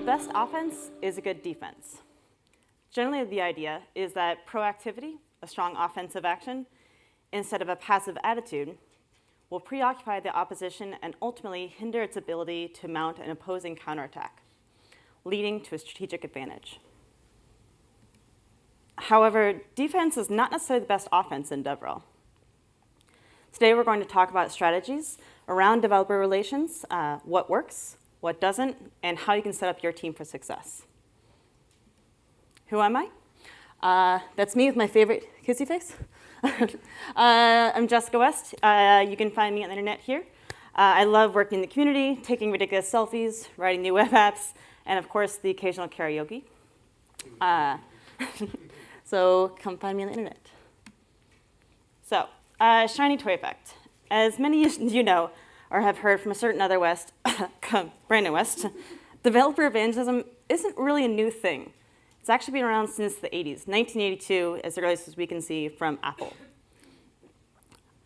best offense is a good defense. Generally, the idea is that proactivity, a strong offensive action, instead of a passive attitude, will preoccupy the opposition and ultimately hinder its ability to mount an opposing counterattack, leading to a strategic advantage. However, defense is not necessarily the best offense in DevRel. Today, we're going to talk about strategies around developer relations, what works, what doesn't, and how you can set up your team for success. Who am I? That's me with my favorite kissy face. I'm Jessica West. You can find me on the internet here. I love working in the community, taking ridiculous selfies, writing new web apps, and of course, the occasional karaoke. So come find me on the internet. So, shiny toy effect. As many of you know, or have heard from a certain other West, Brandon West, developer evangelism isn't really a new thing. It's actually been around since the 80s, 1982, as earliest as we can see from Apple.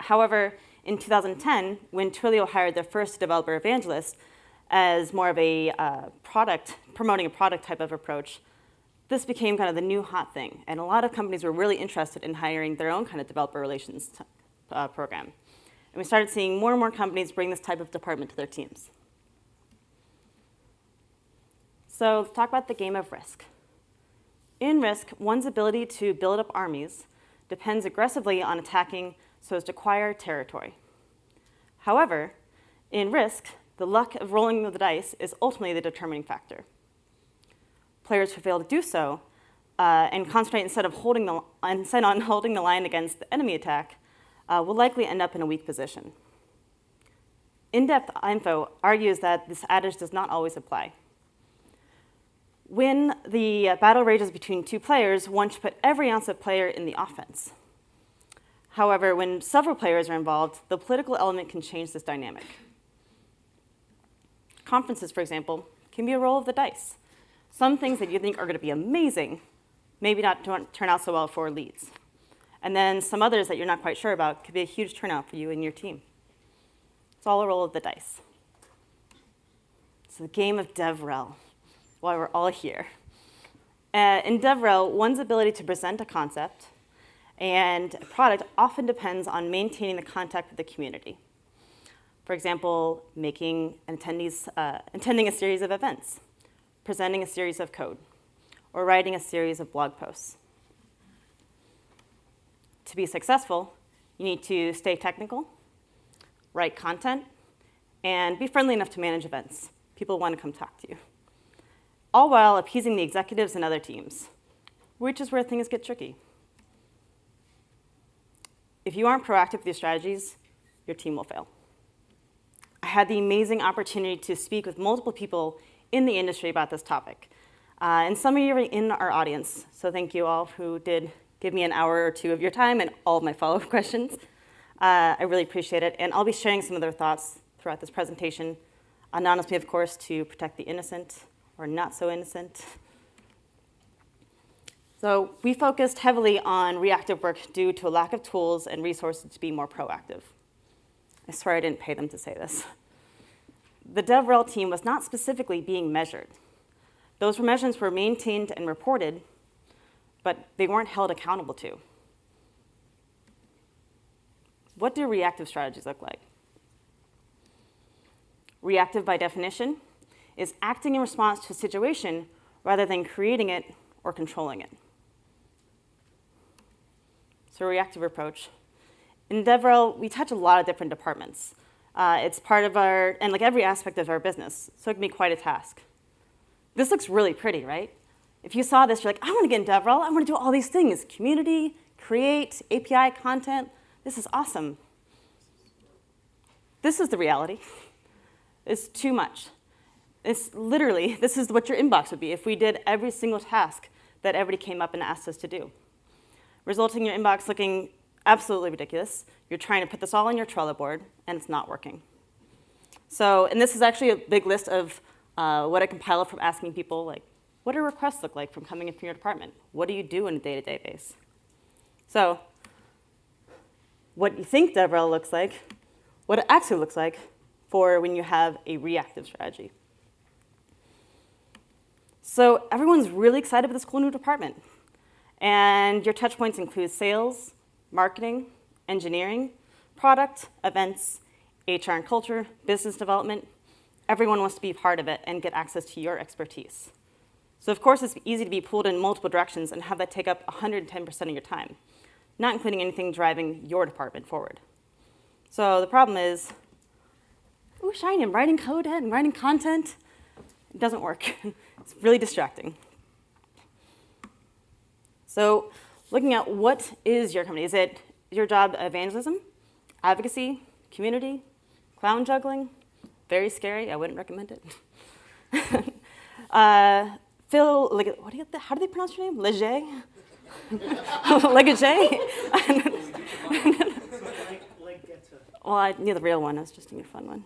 However, in 2010, when Twilio hired their first developer evangelist as more of a promoting a product type of approach, this became kind of the new hot thing. And a lot of companies were really interested in hiring their own kind of developer relations program. And we started seeing more and more companies bring this type of department to their teams. So let's talk about the game of Risk. In Risk, one's ability to build up armies depends aggressively on attacking so as to acquire territory. However, in Risk, the luck of rolling the dice is ultimately the determining factor. Players who fail to do so and concentrate instead on holding the line against the enemy attack will likely end up in a weak position. In-depth info argues that this adage does not always apply. When the battle rages between two players, one should put every ounce of player in the offense. However, when several players are involved, the political element can change this dynamic. Conferences, for example, can be a roll of the dice. Some things that you think are going to be amazing maybe not turn out so well for leads. And then some others that you're not quite sure about could be a huge turnout for you and your team. It's all a roll of the dice. It's the game of DevRel, why we're all here. In DevRel, one's ability to present a concept and a product often depends on maintaining the contact with the community. For example, attending a series of events, presenting a series of code, or writing a series of blog posts. To be successful, you need to stay technical, write content, and be friendly enough to manage events. People want to come talk to you. All while appeasing the executives and other teams, which is where things get tricky. If you aren't proactive with your strategies, your team will fail. I had the amazing opportunity to speak with multiple people in the industry about this topic. And some of you are in our audience, so thank you all who did give me an hour or two of your time and all of my follow-up questions. I really appreciate it, and I'll be sharing some of their thoughts throughout this presentation, anonymously, of course, to protect the innocent or not so innocent. So we focused heavily on reactive work due to a lack of tools and resources to be more proactive. I swear I didn't pay them to say this. The DevRel team was not specifically being measured. Those measurements were maintained and reported, but they weren't held accountable to. What do reactive strategies look like? Reactive, by definition, is acting in response to a situation rather than creating it or controlling it. So a reactive approach. In DevRel, we touch a lot of different departments. It's part of every aspect of our business, so it can be quite a task. This looks really pretty, right? If you saw this, you're like, I want to get in DevRel. I want to do all these things. Community, create, API content. This is awesome. This is the reality. It's too much. It's literally, this is what your inbox would be if we did every single task that everybody came up and asked us to do. Resulting in your inbox looking absolutely ridiculous. You're trying to put this all on your Trello board, and it's not working. So, and this is actually a big list of what I compiled from asking people, like, what do requests look like from coming in from your department? What do you do on a day-to-day basis? So, what you think DevRel looks like, what it actually looks like for when you have a reactive strategy. So everyone's really excited about this cool new department. And your touch points include sales, marketing, engineering, product, events, HR and culture, business development. Everyone wants to be part of it and get access to your expertise. So of course, it's easy to be pulled in multiple directions and have that take up 110% of your time, not including anything driving your department forward. So the problem is, ooh, shiny, I'm writing code and writing content. It doesn't work. It's really distracting. So looking at what is your company, is it your job evangelism, advocacy, community, clown juggling? Very scary, I wouldn't recommend it. Phil, how do they pronounce your name? Leger? Leger? Well, I knew the real one, I was just doing a fun one.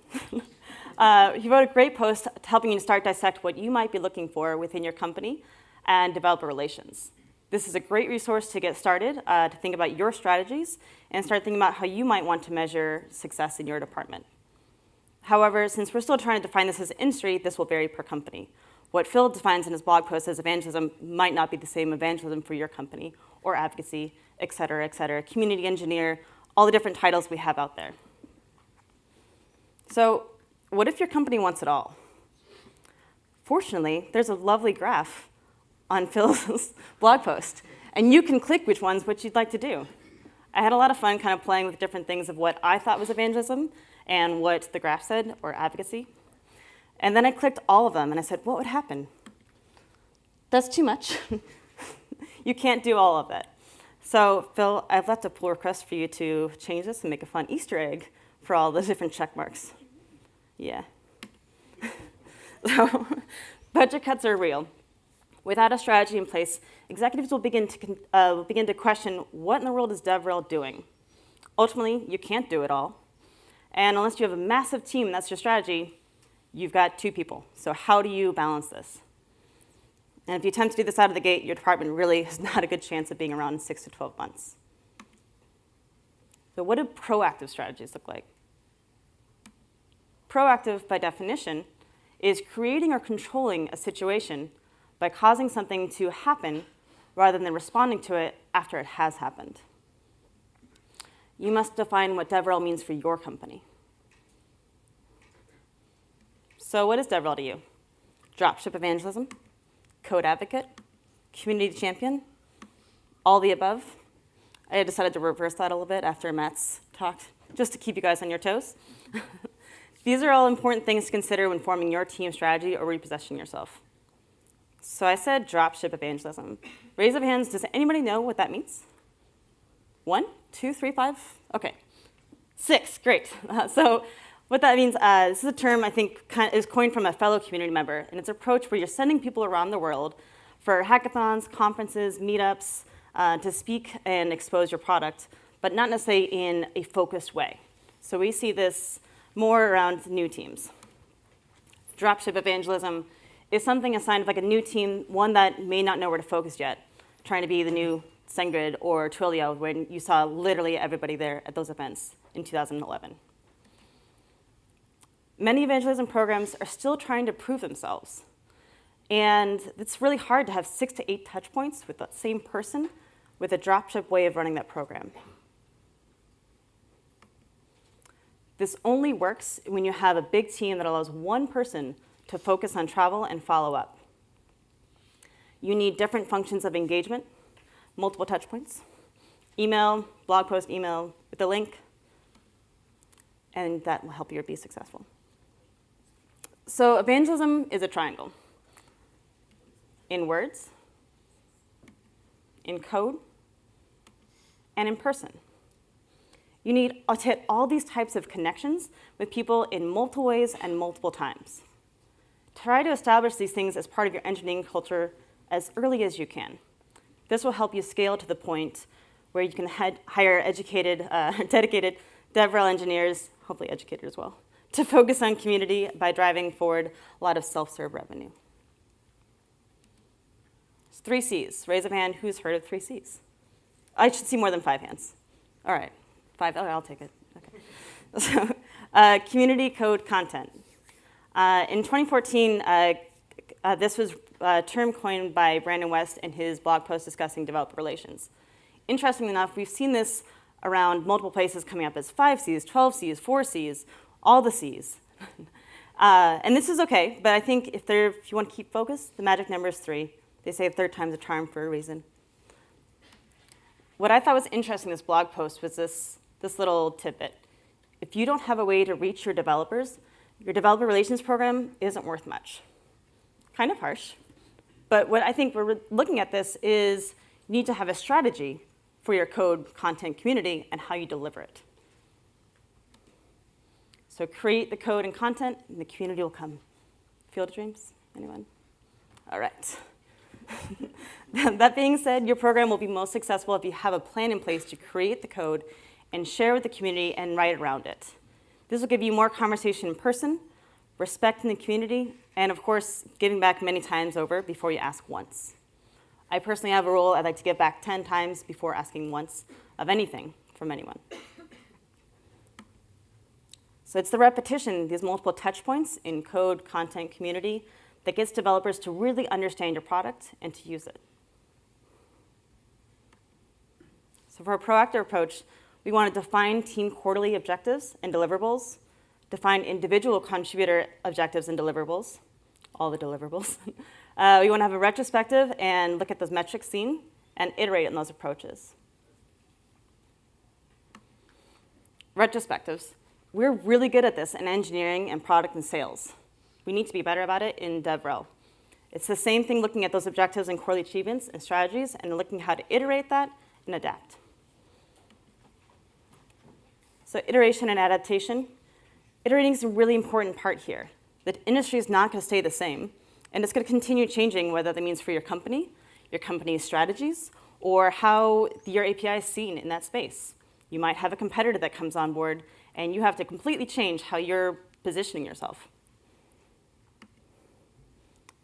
He wrote a great post helping you to start dissect what you might be looking for within your company and developer relations. This is a great resource to get started, to think about your strategies and start thinking about how you might want to measure success in your department. However, since we're still trying to define this as an industry, this will vary per company. What Phil defines in his blog post as evangelism might not be the same evangelism for your company, or advocacy, et cetera, community engineer, all the different titles we have out there. So what if your company wants it all? Fortunately, there's a lovely graph on Phil's blog post, and you can click which you'd like to do. I had a lot of fun kind of playing with different things of what I thought was evangelism and what the graph said, or advocacy. And then I clicked all of them, and I said, what would happen? That's too much. You can't do all of it. So Phil, I've left a pull request for you to change this and make a fun Easter egg for all the different check marks. Yeah. So budget cuts are real. Without a strategy in place, executives will begin to question, what in the world is DevRel doing? Ultimately, you can't do it all. And unless you have a massive team, that's your strategy, you've got 2 people. So how do you balance this? And if you attempt to do this out of the gate, your department really has not a good chance of being around in 6 to 12 months. So what do proactive strategies look like? Proactive, by definition, is creating or controlling a situation by causing something to happen rather than responding to it after it has happened. You must define what DevRel means for your company. So what is DevRel to you? Dropship evangelism? Code advocate? Community champion? All the above? I decided to reverse that a little bit after Matt's talk, just to keep you guys on your toes. These are all important things to consider when forming your team strategy or repositioning yourself. So I said dropship evangelism. Raise of hands, does anybody know what that means? 1, 2, 3, 5? OK. 6, great. So what that means, this is a term I think is coined from a fellow community member, and it's an approach where you're sending people around the world for hackathons, conferences, meetups, to speak and expose your product, but not necessarily in a focused way. So we see this more around new teams. Dropship evangelism is something assigned of like a new team, one that may not know where to focus yet, trying to be the new SendGrid or Twilio, when you saw literally everybody there at those events in 2011. Many evangelism programs are still trying to prove themselves. And it's really hard to have 6 to 8 touch points with that same person with a dropship way of running that program. This only works when you have a big team that allows one person to focus on travel and follow up. You need different functions of engagement, multiple touch points, email, blog post, email with a link, and that will help you be successful. So evangelism is a triangle. In words, in code, and in person. You need to hit all these types of connections with people in multiple ways and multiple times. Try to establish these things as part of your engineering culture as early as you can. This will help you scale to the point where you can hire educated, dedicated DevRel engineers, hopefully educated as well, to focus on community by driving forward a lot of self-serve revenue. 3 C's. Raise a hand, who's heard of 3 C's? I should see more than 5 hands. All right, 5, I'll take it. Okay. So, community code content. In 2014, this was a term coined by Brandon West in his blog post discussing developer relations. Interestingly enough, we've seen this around multiple places coming up as 5 Cs, 12 Cs, 4 Cs, all the Cs. And this is okay, but I think if you want to keep focused, the magic number is 3. They say third time's a charm for a reason. What I thought was interesting in this blog post was this little tidbit. If you don't have a way to reach your developers, your developer relations program isn't worth much. Kind of harsh. But what I think we're looking at this is you need to have a strategy for your code content community and how you deliver it. So create the code and content, and the community will come. Field of dreams? Anyone? All right. That being said, your program will be most successful if you have a plan in place to create the code and share with the community and write around it. This will give you more conversation in person, respect in the community, and of course, giving back many times over before you ask once. I personally have a rule. I'd like to give back 10 times before asking once of anything from anyone. So it's the repetition, these multiple touch points in code, content, community, that gets developers to really understand your product and to use it. So for a proactive approach, we want to define team quarterly objectives and deliverables, define individual contributor objectives and deliverables, all the deliverables. We want to have a retrospective and look at those metrics seen and iterate on those approaches. Retrospectives. We're really good at this in engineering and product and sales. We need to be better about it in DevRel. It's the same thing looking at those objectives and quarterly achievements and strategies and looking how to iterate that and adapt. So iteration and adaptation. Iterating is a really important part here. The industry is not going to stay the same, and it's going to continue changing, whether that means for your company's strategies, or how your API is seen in that space. You might have a competitor that comes on board, and you have to completely change how you're positioning yourself.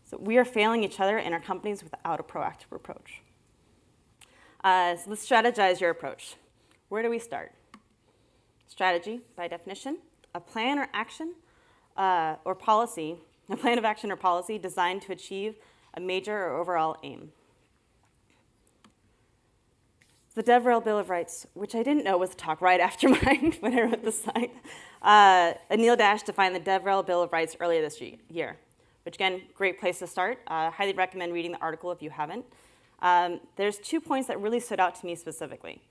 So we are failing each other in our companies without a proactive approach. So let's strategize your approach. Where do we start? Strategy, by definition, a plan or action or policy, a plan of action or policy designed to achieve a major or overall aim. The DevRel Bill of Rights, which I didn't know was the talk right after mine when I wrote the slide. Anil Dash defined the DevRel Bill of Rights earlier this year, which again, great place to start. Highly recommend reading the article if you haven't. There's 2 points that really stood out to me specifically.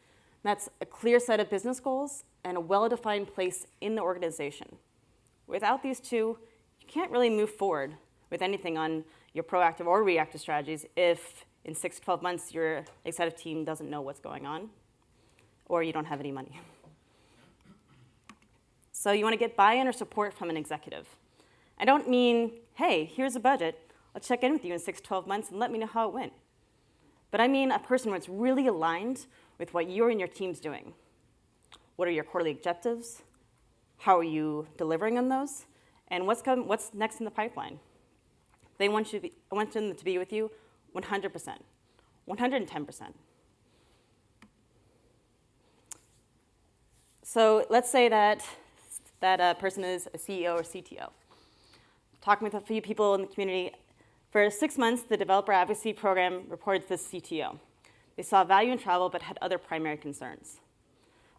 That's a clear set of business goals and a well-defined place in the organization. Without these 2, you can't really move forward with anything on your proactive or reactive strategies if in 6 to 12 months your executive team doesn't know what's going on or you don't have any money. So you want to get buy-in or support from an executive. I don't mean, hey, here's a budget. I'll check in with you in 6 to 12 months and let me know how it went. But I mean a person that's really aligned with what you and your team's doing. What are your quarterly objectives? How are you delivering on those? And what's next in the pipeline? I want them to be with you 100%, 110%. So let's say that person is a CEO or CTO. Talking with a few people in the community, for 6 months, the developer advocacy program reported to the CTO. They saw value in travel but had other primary concerns.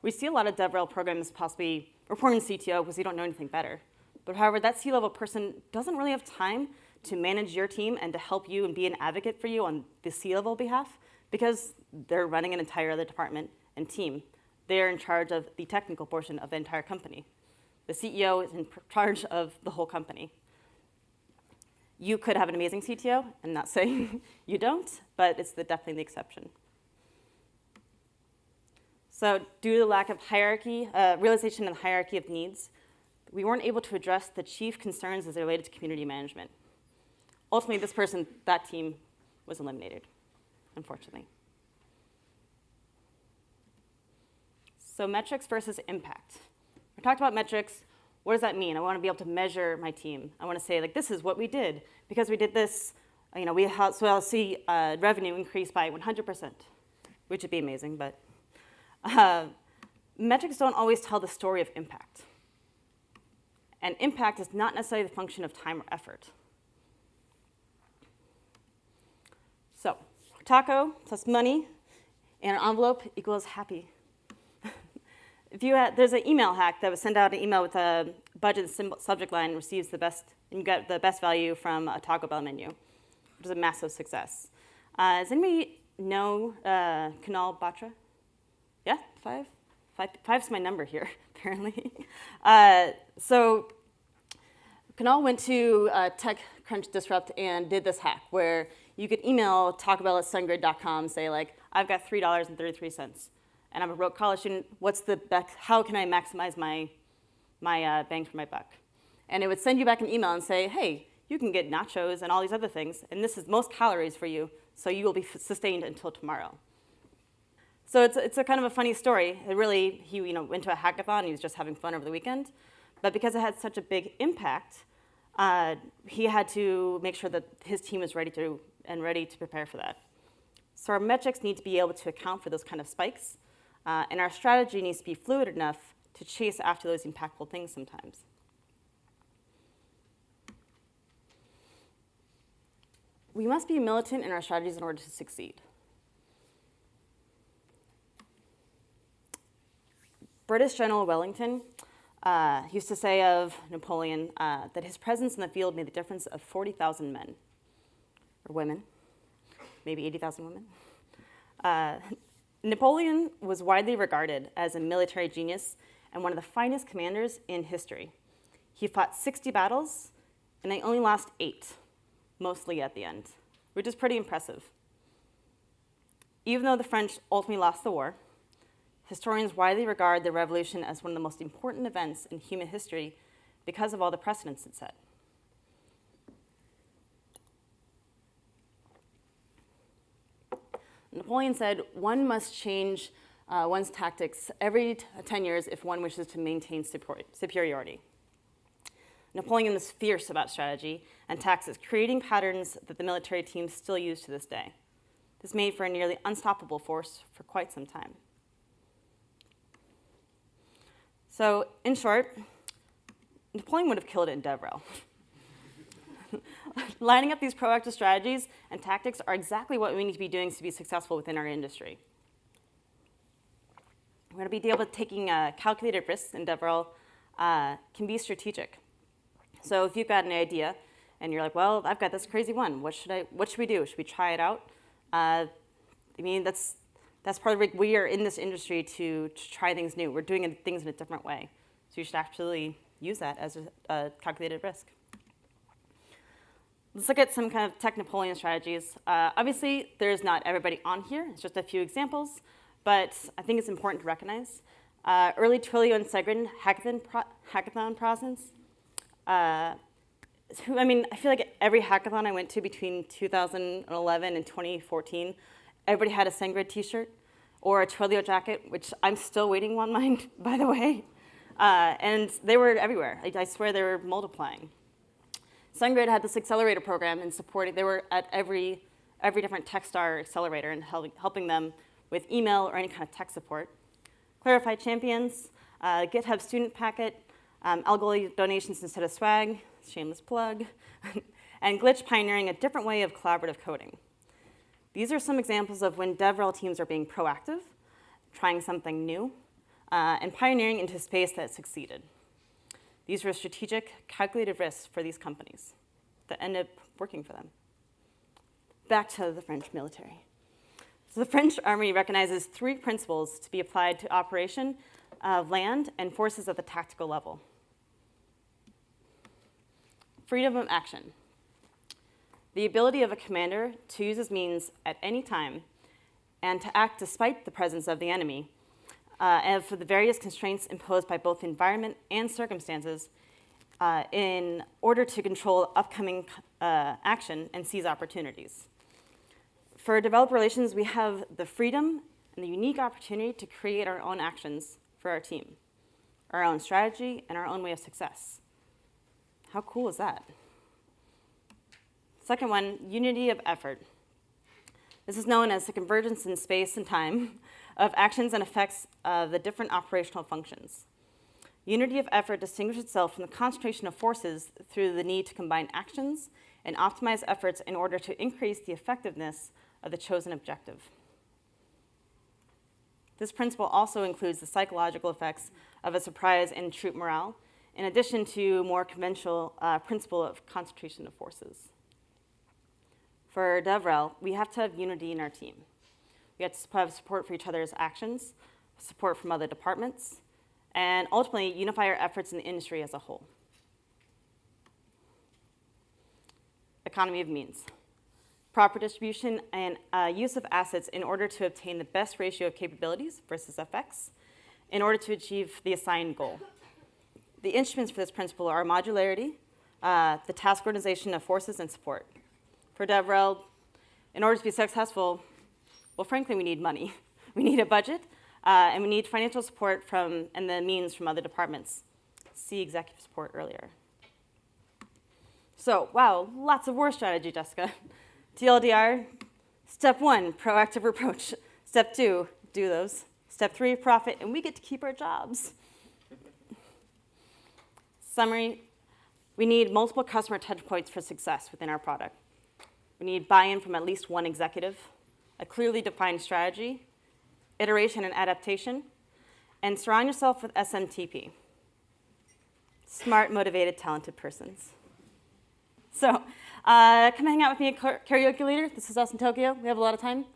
We see a lot of DevRel programs possibly reporting to CTO because you don't know anything better. But however, that C-level person doesn't really have time to manage your team and to help you and be an advocate for you on the C-level behalf because they're running an entire other department and team. They're in charge of the technical portion of the entire company. The CEO is in charge of the whole company. You could have an amazing CTO. I'm not saying you don't, but it's definitely the exception. So due to the lack of hierarchy, realization of the hierarchy of needs, we weren't able to address the chief concerns as related to community management. Ultimately, this person, that team, was eliminated, unfortunately. So metrics versus impact. We talked about metrics. What does that mean? I want to be able to measure my team. I want to say, like, this is what we did. Because we did this, so I'll see revenue increase by 100%, which would be amazing, but metrics don't always tell the story of impact. And impact is not necessarily the function of time or effort. taco plus money, and an envelope equals happy. There's an email hack that was send out an email with a budget subject line receives the best, and you get the best value from a Taco Bell menu, which is a massive success. Does anybody know Kunal Batra? Yeah, five's my number here, apparently. So Kunal went to TechCrunch Disrupt and did this hack where you could email TacoBell@SunGrid.com, say like, I've got $3.33, and I'm a broke college student. How can I maximize my bang for my buck? And it would send you back an email and say, hey, you can get nachos and all these other things, and this is most calories for you, so you will be sustained until tomorrow. So it's a kind of a funny story. He went to a hackathon, and he was just having fun over the weekend. But because it had such a big impact, he had to make sure that his team was ready to prepare for that. So our metrics need to be able to account for those kind of spikes, and our strategy needs to be fluid enough to chase after those impactful things sometimes. We must be militant in our strategies in order to succeed. British General Wellington used to say of Napoleon that his presence in the field made the difference of 40,000 men, or women, maybe 80,000 women. Napoleon was widely regarded as a military genius and one of the finest commanders in history. He fought 60 battles, and they only lost 8, mostly at the end, which is pretty impressive. Even though the French ultimately lost the war, historians widely regard the revolution as one of the most important events in human history because of all the precedents it set. Napoleon said, one must change one's tactics every 10 years if one wishes to maintain superiority. Napoleon was fierce about strategy and tactics, creating patterns that the military teams still use to this day. This made for a nearly unstoppable force for quite some time. So, in short, Napoleon would have killed it in DevRel. Lining up these proactive strategies and tactics are exactly what we need to be doing to be successful within our industry. We're going to be able to taking calculated risks in DevRel can be strategic. So if you've got an idea and you're like, well, I've got this crazy one. What should we do? Should we try it out? That's part of it. We are in this industry to try things new. We're doing things in a different way. So you should absolutely use that as a calculated risk. Let's look at some kind of tech Napoleon strategies. Obviously, there's not everybody on here. It's just a few examples. But I think it's important to recognize. Early Twilio and Segrin hackathon process. I feel like every hackathon I went to between 2011 and 2014, everybody had a SendGrid t-shirt or a Twilio jacket, which I'm still waiting on mine, by the way. And they were everywhere. I swear they were multiplying. SendGrid had this accelerator program and they were at every different Techstar accelerator and helping them with email or any kind of tech support. Clarify champions, GitHub student packet, Algolia donations instead of swag, shameless plug, and Glitch pioneering a different way of collaborative coding. These are some examples of when DevRel teams are being proactive, trying something new, and pioneering into a space that succeeded. These were strategic, calculated risks for these companies that ended up working for them. Back to the French military. So the French army recognizes 3 principles to be applied to operation of land and forces at the tactical level. Freedom of action. The ability of a commander to use his means at any time and to act despite the presence of the enemy, and for the various constraints imposed by both environment and circumstances in order to control upcoming action and seize opportunities. For developer relations, we have the freedom and the unique opportunity to create our own actions for our team, our own strategy, and our own way of success. How cool is that? Second one, unity of effort. This is known as the convergence in space and time of actions and effects of the different operational functions. Unity of effort distinguishes itself from the concentration of forces through the need to combine actions and optimize efforts in order to increase the effectiveness of the chosen objective. This principle also includes the psychological effects of a surprise and troop morale, in addition to more conventional principle of concentration of forces. For DevRel, we have to have unity in our team. We have to have support for each other's actions, support from other departments, and ultimately unify our efforts in the industry as a whole. Economy of means. Proper distribution and use of assets in order to obtain the best ratio of capabilities versus effects in order to achieve the assigned goal. The instruments for this principle are modularity, the task organization of forces, and support. For DevRel, in order to be successful, well, frankly, we need money. We need a budget, and we need financial support from and the means from other departments. See executive support earlier. So, wow, lots of war strategy, Jessica. TLDR, step 1, proactive approach. Step 2, do those. Step 3, profit, and we get to keep our jobs. Summary, we need multiple customer touch points for success within our product. We need buy-in from at least one executive, a clearly defined strategy, iteration and adaptation, and surround yourself with SMTP. Smart, motivated, talented persons. So, come hang out with me at Karaoke Leader. This is us in Tokyo. We have a lot of time,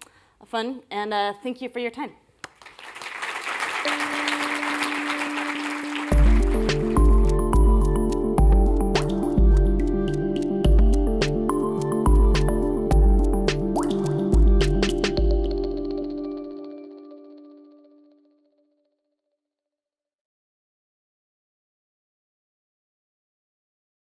fun, and thank you for your time.